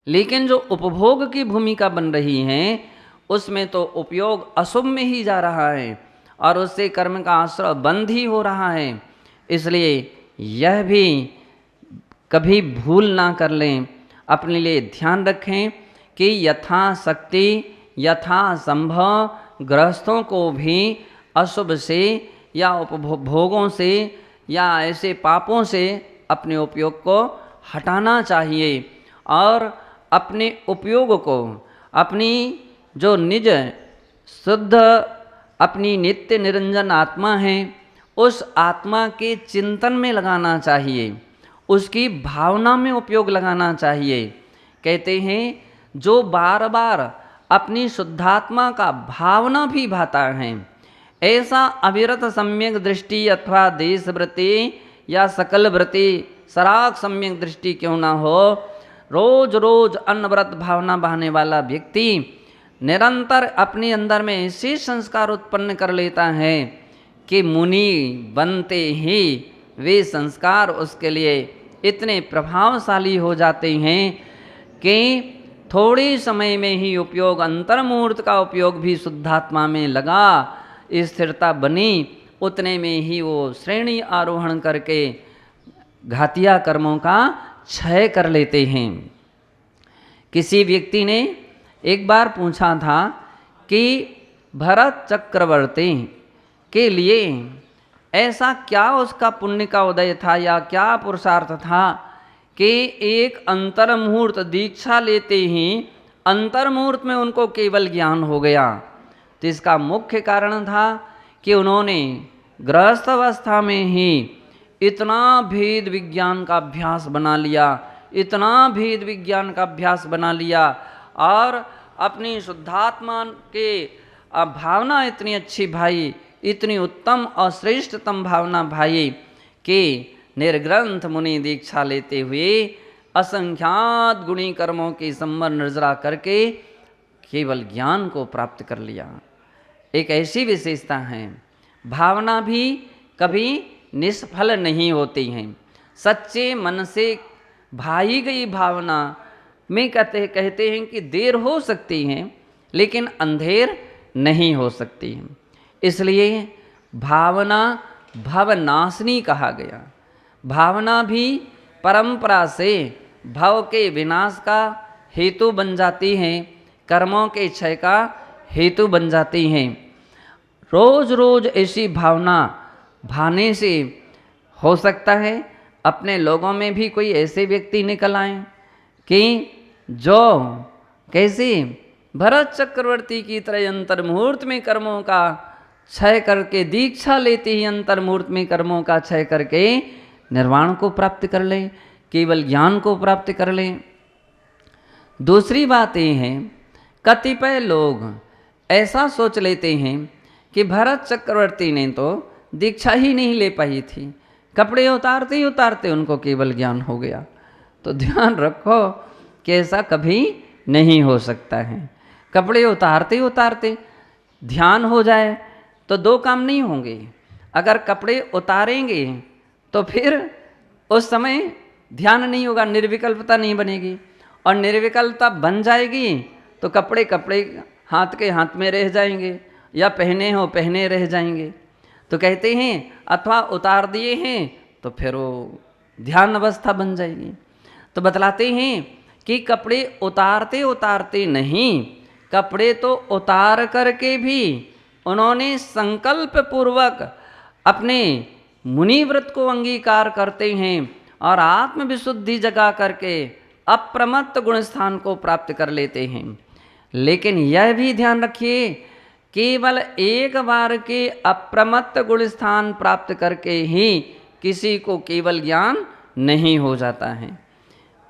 लेकिन जो उपभोग की भूमिका बन रही है उसमें तो उपयोग अशुभ में ही जा रहा है और उससे कर्म का आश्रय बंद ही हो रहा है। इसलिए यह भी कभी भूल ना कर लें, अपने लिए ध्यान रखें कि यथाशक्ति यथासंभव गृहस्थों को भी अशुभ से या उपभोगों से या ऐसे पापों से अपने उपयोग को हटाना चाहिए और अपने उपयोग को अपनी जो निज शुद्ध अपनी नित्य निरंजन आत्मा है उस आत्मा के चिंतन में लगाना चाहिए, उसकी भावना में उपयोग लगाना चाहिए। कहते हैं जो बार बार अपनी शुद्धात्मा का भावना भी भाता है, ऐसा अविरत सम्यक दृष्टि अथवा देश वृत्ति या सकल वृत्ति सराग सम्यक दृष्टि क्यों ना हो, रोज रोज अनवरत भावना बहाने वाला व्यक्ति निरंतर अपने अंदर में ऐसे संस्कार उत्पन्न कर लेता है कि मुनि बनते ही वे संस्कार उसके लिए इतने प्रभावशाली हो जाते हैं कि थोड़े समय में ही उपयोग अंतर्मुहूर्त का उपयोग भी शुद्धात्मा में लगा, स्थिरता बनी, उतने में ही वो श्रेणी आरोहण करके घातिया कर्मों का क्षय कर लेते हैं। किसी व्यक्ति ने एक बार पूछा था कि भरत चक्रवर्ती के लिए ऐसा क्या उसका पुण्य का उदय था या क्या पुरुषार्थ था कि एक अंतर्मुहूर्त दीक्षा लेते ही अंतर्मुहूर्त में उनको केवल ज्ञान हो गया। तो इसका मुख्य कारण था कि उन्होंने गृहस्थ अवस्था में ही इतना भेद विज्ञान का अभ्यास बना लिया, इतना भेद विज्ञान का अभ्यास बना लिया और अपनी शुद्धात्मा के भावना इतनी अच्छी भाई, इतनी उत्तम और श्रेष्ठतम भावना भाई कि निर्ग्रंथ मुनि दीक्षा लेते हुए असंख्यात गुणी कर्मों की संवर निर्जरा करके केवल ज्ञान को प्राप्त कर लिया। एक ऐसी विशेषता है, भावना भी कभी निष्फल नहीं होती हैं। सच्चे मन से भाई गई भावना में कहते हैं कि देर हो सकती है लेकिन अंधेर नहीं हो सकती है। इसलिए भावना भवनाशिनी कहा गया। भावना भी परंपरा से भव के विनाश का हेतु बन जाती हैं, कर्मों के क्षय का हेतु बन जाती हैं। रोज रोज ऐसी भावना भाने से हो सकता है अपने लोगों में भी कोई ऐसे व्यक्ति निकल आए कि जो कैसे भरत चक्रवर्ती की तरह अंतर्मुहूर्त में कर्मों का क्षय करके दीक्षा लेते ही अंतर्मुहूर्त में कर्मों का क्षय करके निर्वाण को प्राप्त कर लें, केवल ज्ञान को प्राप्त कर लें। दूसरी बात ये है, कतिपय लोग ऐसा सोच लेते हैं कि भरत चक्रवर्ती ने तो दीक्षा ही नहीं ले पाई थी, कपड़े उतारते ही उतारते उनको केवल ज्ञान हो गया। तो ध्यान रखो कि ऐसा कभी नहीं हो सकता है। कपड़े उतारते उतारते ध्यान हो जाए तो दो काम नहीं होंगे। अगर कपड़े उतारेंगे तो फिर उस समय ध्यान नहीं होगा, निर्विकल्पता नहीं बनेगी, और निर्विकल्पता बन जाएगी तो कपड़े हाथ के हाथ में रह जाएंगे या पहने हो पहने रह जाएंगे। तो कहते हैं अथवा उतार दिए हैं तो फिर वो ध्यान अवस्था बन जाएगी। तो बतलाते हैं कि कपड़े उतारते उतारते नहीं, कपड़े तो उतार करके भी उन्होंने संकल्प पूर्वक अपने मुनि व्रत को अंगीकार करते हैं और आत्मविशुद्धि जगा करके अप्रमत्त गुण स्थान को प्राप्त कर लेते हैं। लेकिन यह भी ध्यान रखिए, केवल एक बार के अप्रमत्त गुण स्थान प्राप्त करके ही किसी को केवल ज्ञान नहीं हो जाता है।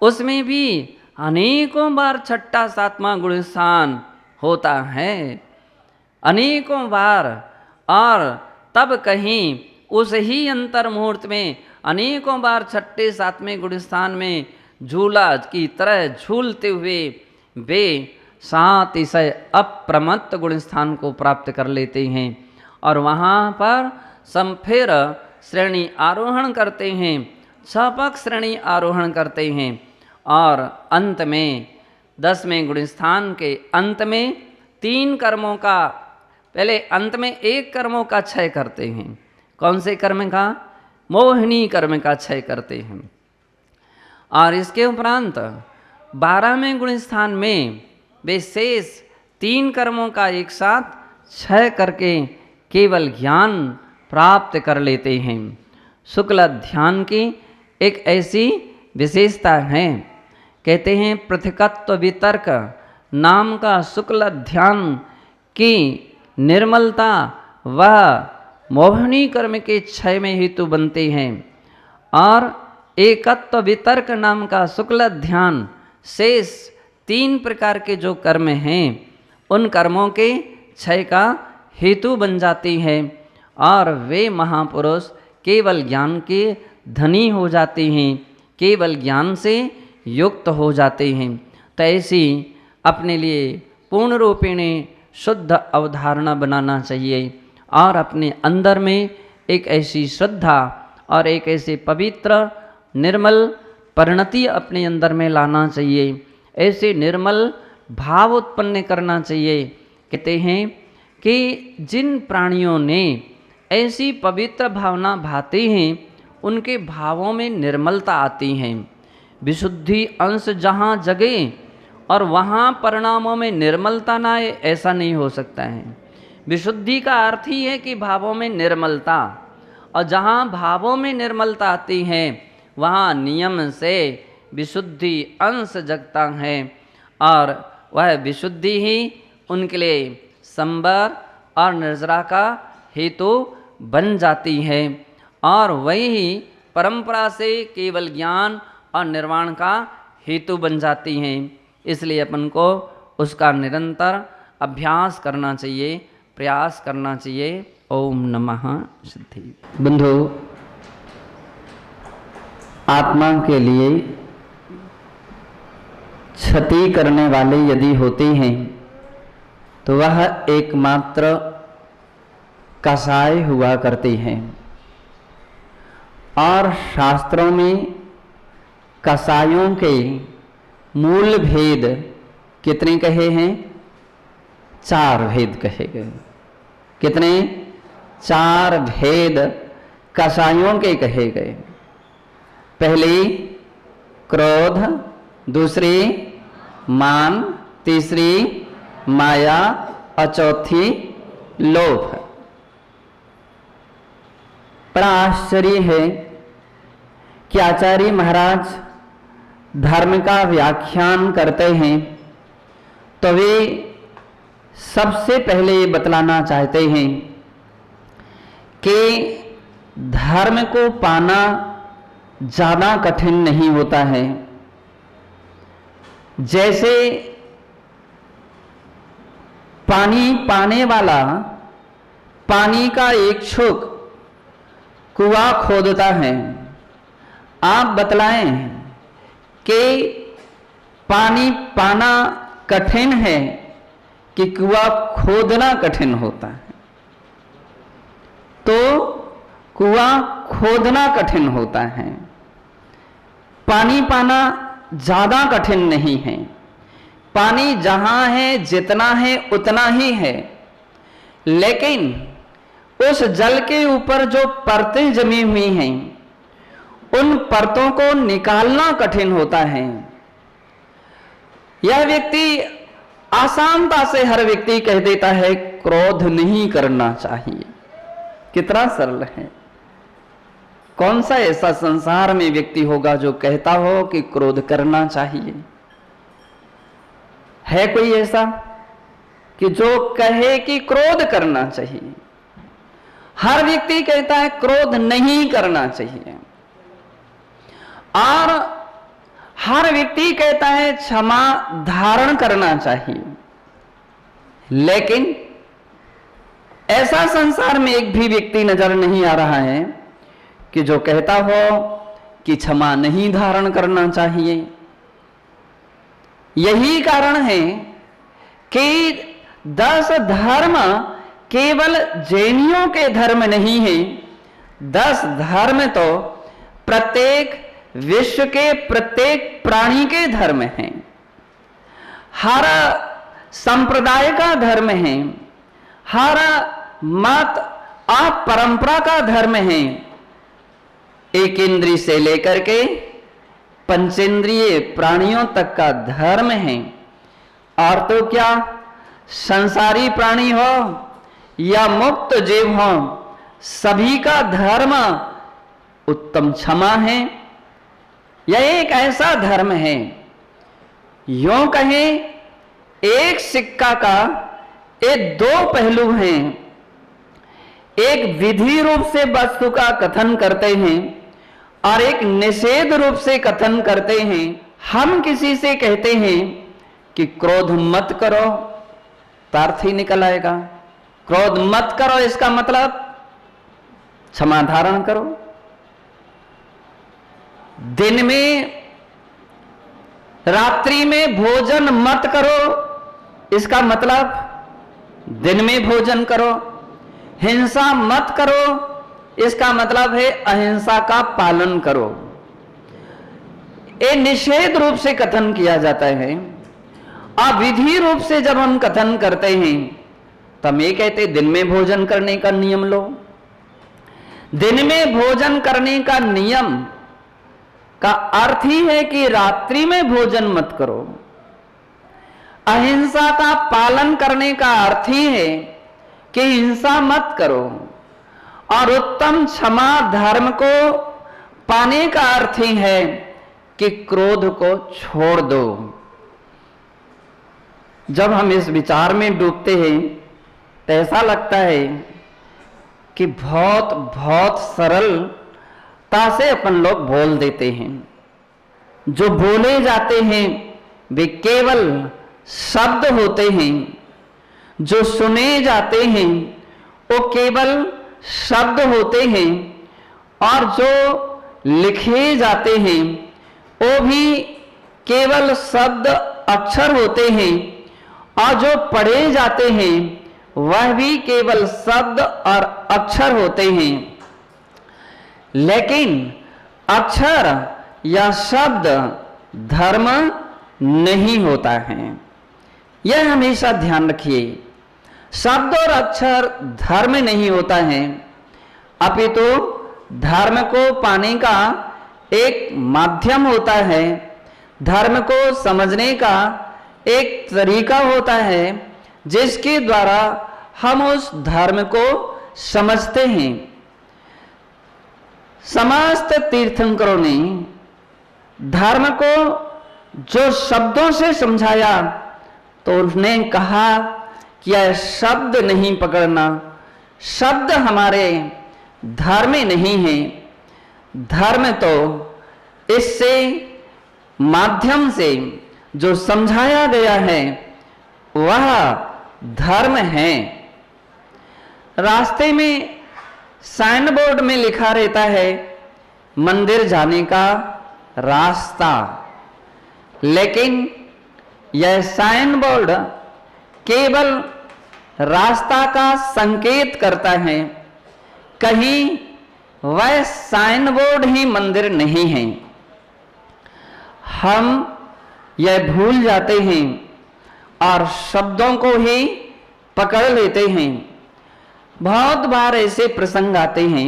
उसमें भी अनेकों बार छठा सातवां गुण स्थान होता है, अनेकों बार, और तब कहीं उस ही अंतर मुहूर्त में अनेकों बार छठे सातवें गुण स्थान में झूला की तरह झूलते हुए वे सात ईसय अप्रमत्त गुण स्थान को प्राप्त कर लेते हैं और वहाँ पर फिर श्रेणी आरोहण करते हैं, 6 पक्ष श्रेणी आरोहण करते हैं और अंत में 10वें गुण स्थान के अंत में 3 कर्मों का, पहले अंत में 1 कर्मों का क्षय करते हैं। कौन से कर्म का? मोहिनी कर्म का क्षय करते हैं। और इसके उपरांत 12वें गुण स्थान में वे शेष 3 कर्मों का एक साथ क्षय करके केवल ज्ञान प्राप्त कर लेते हैं। शुक्ल ध्यान की एक ऐसी विशेषता है, कहते हैं पृथकत्व वितर्क नाम का शुक्ल ध्यान की निर्मलता वह मोहिनी कर्म के क्षय में हेतु बनते हैं, और एकत्व वितर्क नाम का शुक्ल ध्यान शेष 3 प्रकार के जो कर्म हैं उन कर्मों के क्षय का हेतु बन जाती है, और वे महापुरुष केवल ज्ञान के धनी हो जाते हैं, केवल ज्ञान से युक्त हो जाते हैं। तो ऐसी अपने लिए पूर्ण रूपेण शुद्ध अवधारणा बनाना चाहिए, और अपने अंदर में एक ऐसी श्रद्धा और एक ऐसे पवित्र निर्मल परिणति अपने अंदर में लाना चाहिए। ऐसे निर्मल भाव उत्पन्न करना चाहिए। कहते हैं कि जिन प्राणियों ने ऐसी पवित्र भावना भाते हैं उनके भावों में निर्मलता आती है। विशुद्धि अंश जहाँ जगे और वहाँ परिणामों में निर्मलता ना आए, ऐसा नहीं हो सकता है। विशुद्धि का अर्थ ही है कि भावों में निर्मलता, और जहाँ भावों में निर्मलता आती है वहाँ नियम से विशुद्धि अंश जगता है, और वह विशुद्धि ही उनके लिए संबर और निर्जरा का हेतु बन जाती है, और वही परंपरा से केवल ज्ञान और निर्वाण का हेतु बन जाती हैं। इसलिए अपन को उसका निरंतर अभ्यास करना चाहिए, प्रयास करना चाहिए। ओम नमः सिद्धि। बंधु, आत्मा के लिए क्षति करने वाले यदि होते हैं तो वह एकमात्र कसाय हुआ करते हैं, और शास्त्रों में कसायों के मूल भेद कितने कहे हैं? 4 भेद कहे गए। कितने? 4 भेद कसायों के कहे गए। पहली क्रोध, दूसरी मान, तीसरी माया और चौथी लोभ। बड़ा आश्चर्य है कि आचार्य महाराज धर्म का व्याख्यान करते हैं तो वे सबसे पहले ये बतलाना चाहते हैं कि धर्म को पाना ज़्यादा कठिन नहीं होता है। जैसे पानी पाने वाला पानी का इच्छुक कुआं खोदता है, आप बतलाएं कि पानी पाना कठिन है कि कुआं खोदना कठिन होता है? तो कुआं खोदना कठिन होता है, पानी पाना ज़्यादा कठिन नहीं है। पानी जहाँ है जितना है उतना ही है, लेकिन उस जल के ऊपर जो परतें जमी हुई हैं उन परतों को निकालना कठिन होता है। यह व्यक्ति आसानता से हर व्यक्ति कह देता है क्रोध नहीं करना चाहिए। कितना सरल है। कौन सा ऐसा संसार में व्यक्ति होगा जो कहता हो कि क्रोध करना चाहिए? है कोई ऐसा कि जो कहे कि क्रोध करना चाहिए? हर व्यक्ति कहता है क्रोध नहीं करना चाहिए, और हर व्यक्ति कहता है क्षमा धारण करना चाहिए। लेकिन ऐसा संसार में एक भी व्यक्ति नजर नहीं आ रहा है कि जो कहता हो कि क्षमा नहीं धारण करना चाहिए। यही कारण है कि 10 धर्म केवल जैनियों के धर्म नहीं है। 10 धर्म तो प्रत्येक विश्व के प्रत्येक प्राणी के धर्म हैं। हर संप्रदाय का धर्म है, हर मत और परंपरा का धर्म है। एक इंद्रिय से लेकर के पंचेंद्रिय प्राणियों तक का धर्म है। और तो क्या, संसारी प्राणी हो या मुक्त जीव हो, सभी का धर्म उत्तम क्षमा है। यह एक ऐसा धर्म है, यूं कहें एक सिक्का का ये दो पहलू हैं। एक विधि रूप से वस्तु का कथन करते हैं और एक निषेध रूप से कथन करते हैं। हम किसी से कहते हैं कि क्रोध मत करो, तो अर्थ ही निकल आएगा। क्रोध मत करो इसका मतलब क्षमा धारण करो। दिन में रात्रि में भोजन मत करो, इसका मतलब दिन में भोजन करो। हिंसा मत करो, इसका मतलब है अहिंसा का पालन करो। ये निषेध रूप से कथन किया जाता है। और विधि रूप से जब हम कथन करते हैं तब ये कहते दिन में भोजन करने का नियम लो। दिन में भोजन करने का नियम का अर्थ ही है कि रात्रि में भोजन मत करो। अहिंसा का पालन करने का अर्थ ही है कि हिंसा मत करो। और उत्तम क्षमा धर्म को पाने का अर्थ ही है कि क्रोध को छोड़ दो। जब हम इस विचार में डूबते हैं तो ऐसा लगता है कि बहुत बहुत सरलता से अपन लोग बोल देते हैं। जो बोले जाते हैं वे केवल शब्द होते हैं, जो सुने जाते हैं वो केवल शब्द होते हैं, और जो लिखे जाते हैं वो भी केवल शब्द अक्षर होते हैं, और जो पढ़े जाते हैं वह भी केवल शब्द और अक्षर होते हैं। लेकिन अक्षर या शब्द धर्म नहीं होता है, यह हमेशा ध्यान रखिए। शब्द और अक्षर धर्म नहीं होता है, अपितु धर्म को पाने का एक माध्यम होता है, धर्म को समझने का एक तरीका होता है जिसके द्वारा हम उस धर्म को समझते हैं। समस्त तीर्थंकरों ने धर्म को जो शब्दों से समझाया तो उन्होंने कहा कि यह शब्द नहीं पकड़ना, शब्द हमारे धर्म में नहीं है। धर्म तो इससे माध्यम से जो समझाया गया है वह धर्म है। रास्ते में साइन बोर्ड में लिखा रहता है मंदिर जाने का रास्ता, लेकिन यह साइन बोर्ड केवल रास्ता का संकेत करता है, कहीं वह साइन बोर्ड ही मंदिर नहीं है। हम यह भूल जाते हैं और शब्दों को ही पकड़ लेते हैं। बहुत बार ऐसे प्रसंग आते हैं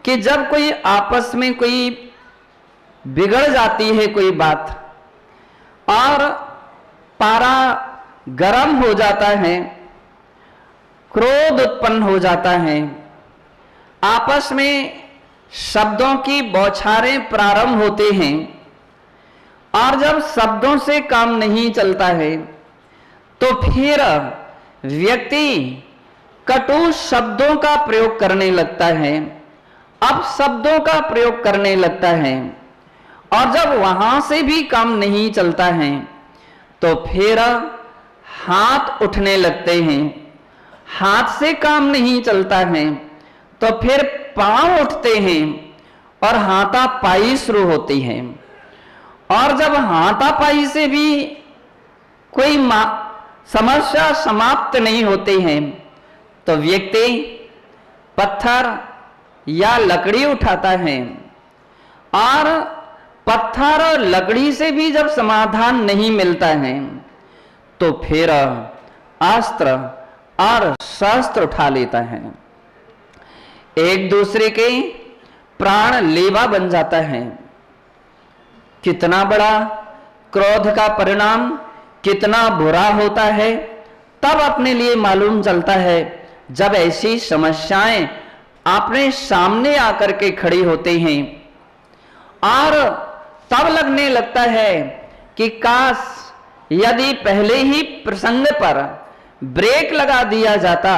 कि जब कोई आपस में कोई बिगड़ जाती है कोई बात और पारा गर्म हो जाता है, क्रोध उत्पन्न हो जाता है, आपस में शब्दों की बौछारें प्रारंभ होते हैं, और जब शब्दों से काम नहीं चलता है तो फिर व्यक्ति कटु शब्दों का प्रयोग करने लगता है, अब शब्दों का प्रयोग करने लगता है, और जब वहां से भी काम नहीं चलता है तो फिर हाथ उठने लगते हैं, हाथ से काम नहीं चलता है तो फिर पांव उठते हैं और हाथापाई शुरू होती है, और जब हाथापाई से भी कोई समस्या समाप्त नहीं होती है तो व्यक्ति पत्थर या लकड़ी उठाता है, और पत्थर और लकड़ी से भी जब समाधान नहीं मिलता है तो फिर अस्त्र और शस्त्र उठा लेता है, एक दूसरे के प्राण लेवा बन जाता है। कितना बड़ा क्रोध का परिणाम कितना बुरा होता है तब अपने लिए मालूम चलता है, जब ऐसी समस्याएं अपने सामने आकर के खड़ी होती हैं और तब लगने लगता है कि काश यदि पहले ही प्रसंग पर ब्रेक लगा दिया जाता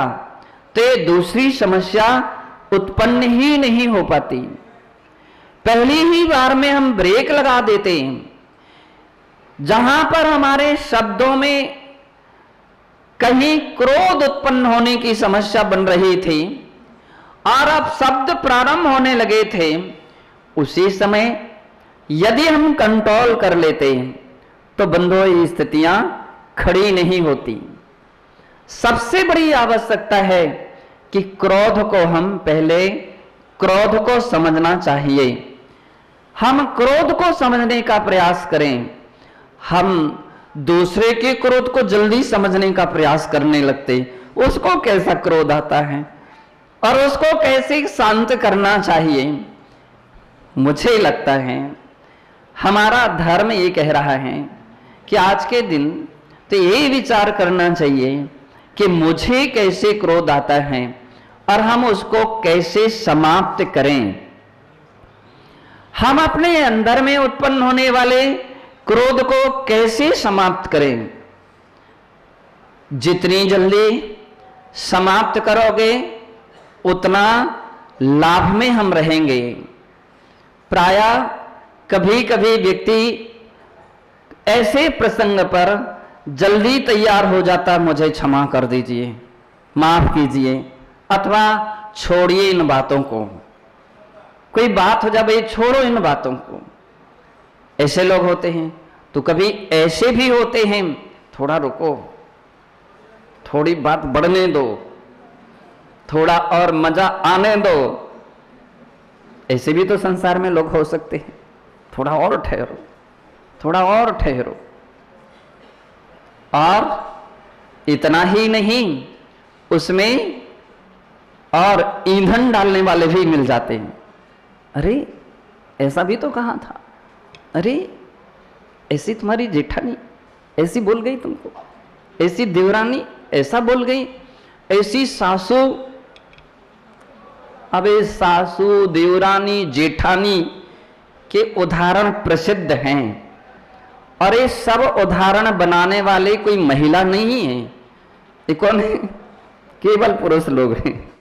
तो ये दूसरी समस्या उत्पन्न ही नहीं हो पाती। पहली ही बार में हम ब्रेक लगा देते, जहां पर हमारे शब्दों में कहीं क्रोध उत्पन्न होने की समस्या बन रही थी और अब शब्द प्रारंभ होने लगे थे, उसी समय यदि हम कंट्रोल कर लेते तो बंधुओं ये स्थितियां खड़ी नहीं होती। सबसे बड़ी आवश्यकता है कि क्रोध को हम पहले क्रोध को समझना चाहिए। हम क्रोध को समझने का प्रयास करें। हम दूसरे के क्रोध को जल्दी समझने का प्रयास करने लगते, उसको कैसा क्रोध आता है और उसको कैसे शांत करना चाहिए। मुझे लगता है हमारा धर्म ये कह रहा है कि आज के दिन तो ये विचार करना चाहिए कि मुझे कैसे क्रोध आता है और हम उसको कैसे समाप्त करें। हम अपने अंदर में उत्पन्न होने वाले क्रोध को कैसे समाप्त करें। जितनी जल्दी समाप्त करोगे उतना लाभ में हम रहेंगे। प्रायः कभी कभी व्यक्ति ऐसे प्रसंग पर जल्दी तैयार हो जाता, मुझे क्षमा कर दीजिए, माफ कीजिए, अथवा छोड़िए इन बातों को। कोई बात हो जाए, भाई छोड़ो इन बातों को। ऐसे लोग होते हैं। तो कभी ऐसे भी होते हैं, थोड़ा रुको, थोड़ी बात बढ़ने दो, थोड़ा और मजा आने दो। ऐसे भी तो संसार में लोग हो सकते हैं। थोड़ा और ठहरो, थोड़ा और ठहरो। और इतना ही नहीं, उसमें और ईंधन डालने वाले भी मिल जाते हैं। अरे ऐसा भी तो कहा था, अरे ऐसी तुम्हारी जेठानी ऐसी बोल गई तुमको, ऐसी देवरानी ऐसा बोल गई, ऐसी सासू। अबे सासू, देवरानी, जेठानी के उदाहरण प्रसिद्ध हैं और ये सब उदाहरण बनाने वाले कोई महिला नहीं है। ये कौन है? केवल पुरुष लोग हैं।